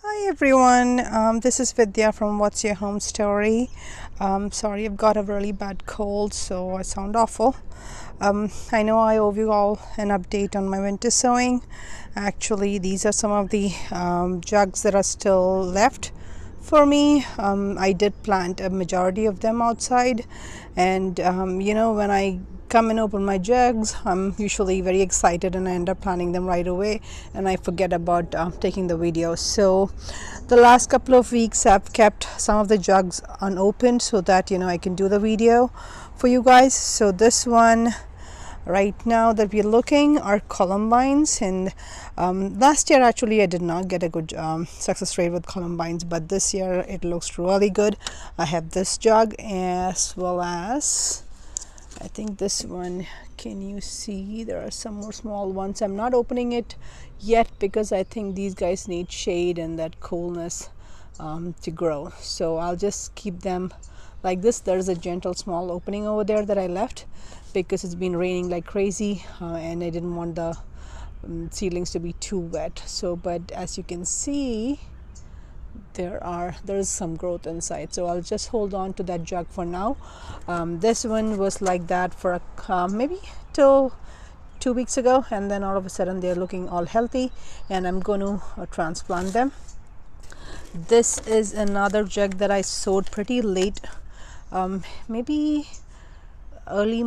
Hi everyone, this is Vidya from What's Your Home Story. Sorry, I've got a really bad cold, so I sound awful. I know I owe you all an update on my winter sowing. Actually, these are some of the jugs that are still left for me. I did plant a majority of them outside, and when I come and open my jugs, I'm usually very excited and I end up planting them right away and I forget about taking the video. So the last couple of weeks I've kept some of the jugs unopened so that I can do the video for you guys. So this one right now that we're looking are columbines, and last year actually I did not get a good success rate with columbines, but this year it looks really good. I have this jug as well as I think this one. Can you see there are some more small ones? I'm not opening it yet because I think these guys need shade and that coolness to grow, so I'll just keep them like this. There's a gentle small opening over there that I left because it's been raining like crazy and I didn't want the seedlings to be too wet. So but as you can see, there's some growth inside, so I'll just hold on to that jug for now. This one was like that for maybe till 2 weeks ago, and then all of a sudden they're looking all healthy and I'm going to transplant them. This is another jug that I sowed pretty late, maybe early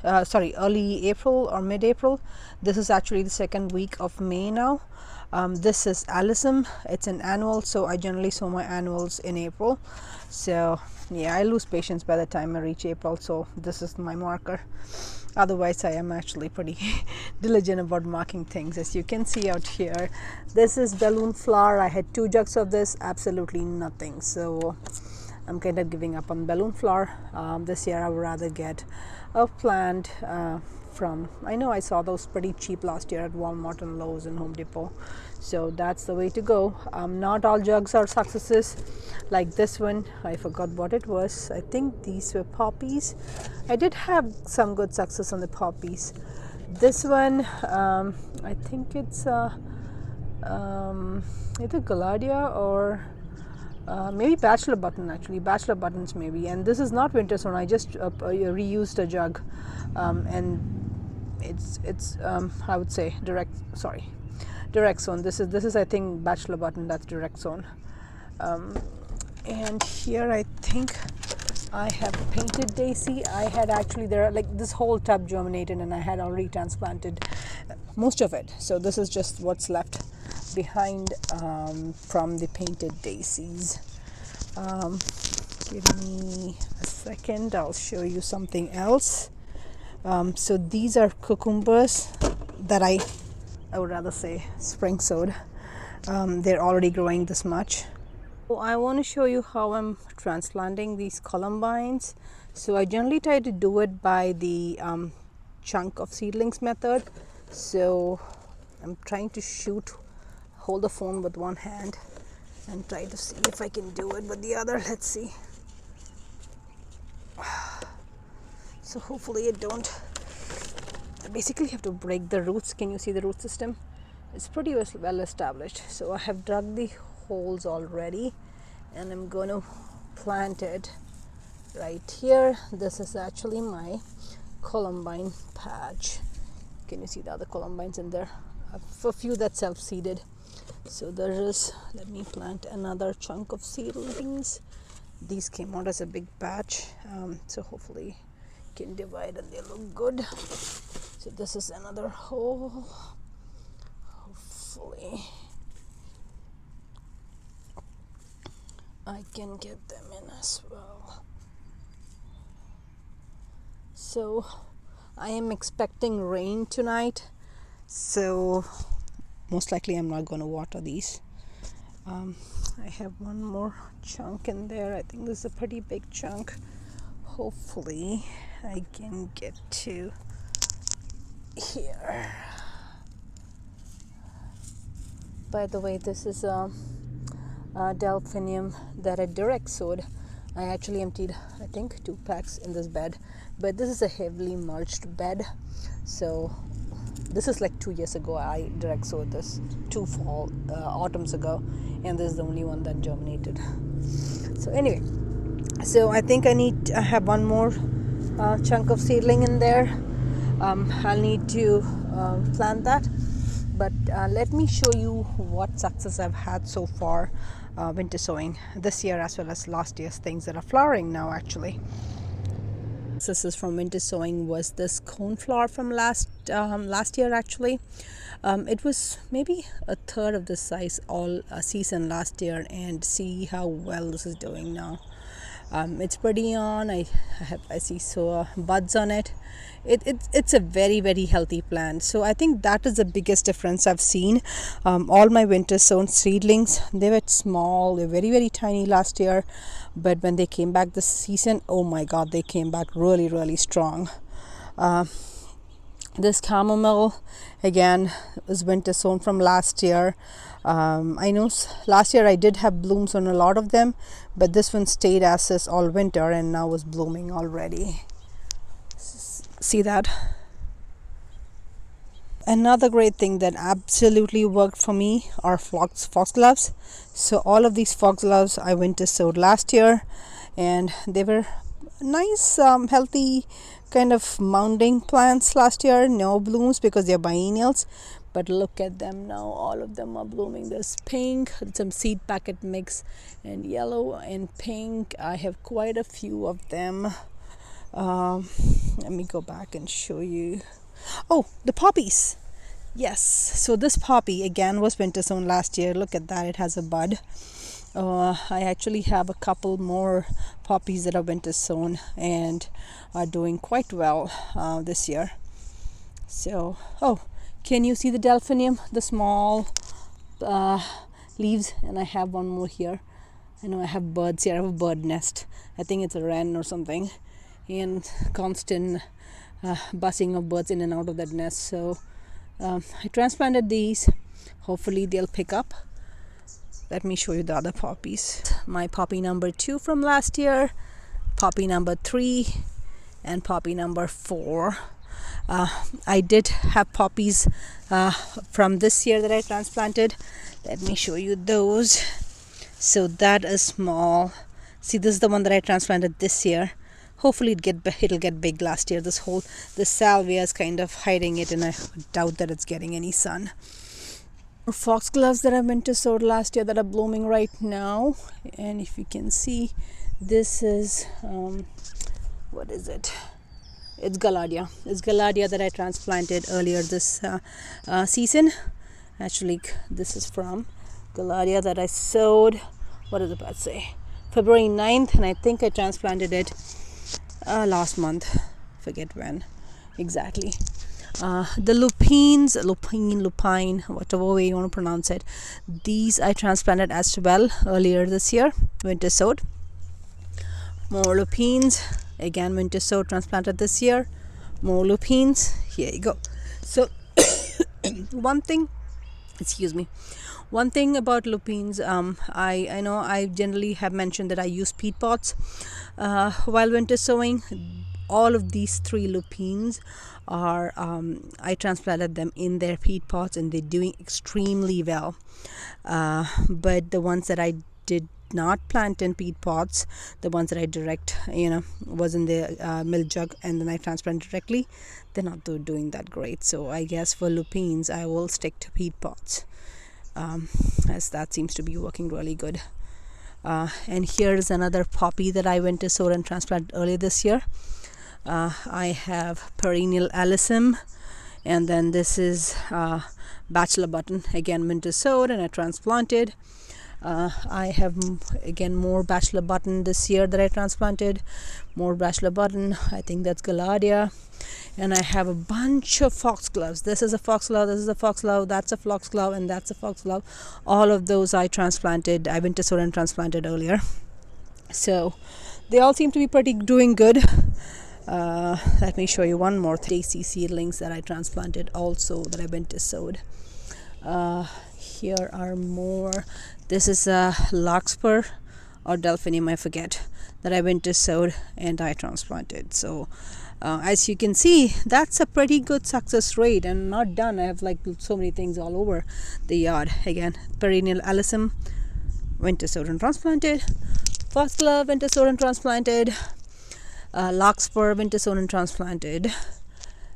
April or mid-April. This is actually the second week of May now. This is Alyssum. It's an annual, so I generally sow my annuals in April. So yeah, I lose patience by the time I reach April, so this is my marker. Otherwise I am actually pretty diligent about marking things. As you can see out here, this is balloon flower. I had 2 jugs of this, absolutely nothing, so I'm kind of giving up on balloon flower. This year I would rather get a plant from, I know I saw those pretty cheap last year at Walmart and Lowe's and Home Depot, so that's the way to go. Not all jugs are successes. Like this one, I forgot what it was. I think these were poppies. I did have some good success on the poppies. This one, I think it's either Galladia or maybe bachelor button, actually bachelor buttons maybe. And this is not winter sown. I just reused a jug, and it's I would say direct sown. This is I think bachelor button. That's direct sown. And here I think I have painted daisy. I had actually, there are like this whole tub germinated and I had already transplanted most of it, so this is just what's left behind from the painted daisies. Give me a second, I'll show you something else. So these are cucumbers that I would rather say spring sowed. They're already growing this much. So I want to show you how I'm transplanting these columbines. So I generally try to do it by the chunk of seedlings method. So I'm trying to hold the phone with one hand and try to see if I can do it with the other. Let's see. So hopefully I basically have to break the roots. Can you see the root system? It's pretty well established. So I have dug the holes already and I'm going to plant it right here. This is actually my columbine patch. Can you see the other columbines in there? A few that's self-seeded. So there is, let me plant another chunk of seedlings. These came out as a big batch, so hopefully can divide and they look good. So this is another hole. Hopefully I can get them in as well. So I am expecting rain tonight, so most likely I'm not going to water these. I have one more chunk in there. I think this is a pretty big chunk. Hopefully I can get to here. By the way, this is a delphinium that I direct sowed. I actually emptied I think 2 packs in this bed, but this is a heavily mulched bed, so This is like 2 years ago. I direct sowed this 2 autumns ago, and this is the only one that germinated. So anyway, so I think I have one more chunk of seedling in there. I'll need to plant that, but let me show you what success I've had so far winter sowing this year as well as last year's things that are flowering now. Actually, successes from winter sowing was this coneflower from last year. Actually, it was maybe a third of the size all season last year, and see how well this is doing now. It's pretty on. I see buds on it. It's a very, very healthy plant. So I think that is the biggest difference I've seen. All my winter sown seedlings, they were small, they were very, very tiny last year, but when they came back this season, oh my god, they came back really, really strong. This chamomile again was winter sown from last year. I know last year I did have blooms on a lot of them, but this one stayed as is all winter and now is blooming already. See that? Another great thing that absolutely worked for me are foxgloves. So all of these foxgloves I winter sowed last year, and they were nice, healthy kind of mounding plants last year. No blooms because they're biennials, but look at them now, all of them are blooming. There's pink, some seed packet mix, and yellow and pink. I have quite a few of them. Let me go back and show you. Oh, the poppies. Yes, so this poppy again was winter sown last year. Look at that, it has a bud. I actually have a couple more poppies that are winter sown and are doing quite well this year. So, oh, can you see the delphinium, the small leaves? And I have one more here. I know I have birds here. I have a bird nest. I think it's a wren or something, and constant buzzing of birds in and out of that nest. So I transplanted these. Hopefully they'll pick up. Let me show you the other poppies. My poppy number 2 from last year, poppy number 3, and poppy number 4. I did have poppies from this year that I transplanted. Let me show you those. So that is small. See, this is the one that I transplanted this year. Hopefully it'll get big. Last year this salvia is kind of hiding it, and I doubt that it's getting any sun. Foxgloves that I winter sowed last year that are blooming right now, and if you can see, this is what is it? It's Galladia. It's Galladia that I transplanted earlier this season. Actually, this is from Galladia that I sowed. What does the bud say? February 9th, and I think I transplanted it last month. Forget when exactly. The lupine, whatever way you want to pronounce it, these I transplanted as well earlier this year, winter sowed. More lupines, again winter sowed, transplanted this year. More lupines, here you go. So one thing about lupines, I know I generally have mentioned that I use peat pots while winter sowing. All of these 3 lupines are I transplanted them in their peat pots, and they're doing extremely well. But the ones that I did not plant in peat pots, the ones that I was in the milk jug and then I transplanted directly, they're not doing that great. So I guess for lupines I will stick to peat pots, as that seems to be working really good. And here's another poppy that I winter sowed and transplanted earlier this year. I have perennial alyssum, and then this is bachelor button, again winter sowed and I transplanted. I have again more bachelor button this year that I transplanted. More bachelor button, I think that's Galladia. And I have a bunch of foxgloves. This is a foxglove, this is a foxglove, that's a foxglove, and that's a foxglove. All of those I winter sowed and transplanted earlier. So they all seem to be doing good. Let me show you one more daisy seedlings that I transplanted also that I winter sowed. Here are more. This is a larkspur or delphinium, I forget. that I winter sowed and I transplanted. So as you can see, that's a pretty good success rate, and not done. I have like so many things all over the yard. Again, perennial alyssum, winter sowed and transplanted. Foxglove, winter sowed and transplanted. Larkspur, winter sowed and transplanted.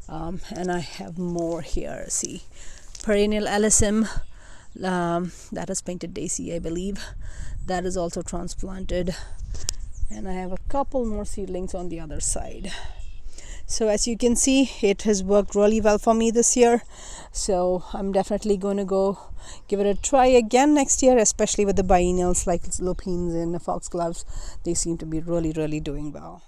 And I have more here. See, perennial alyssum, that is painted daisy, I believe. That is also transplanted. And I have a couple more seedlings on the other side. So as you can see, it has worked really well for me this year. So I'm definitely going to go give it a try again next year, especially with the biennials like lupines and foxgloves. They seem to be really doing well.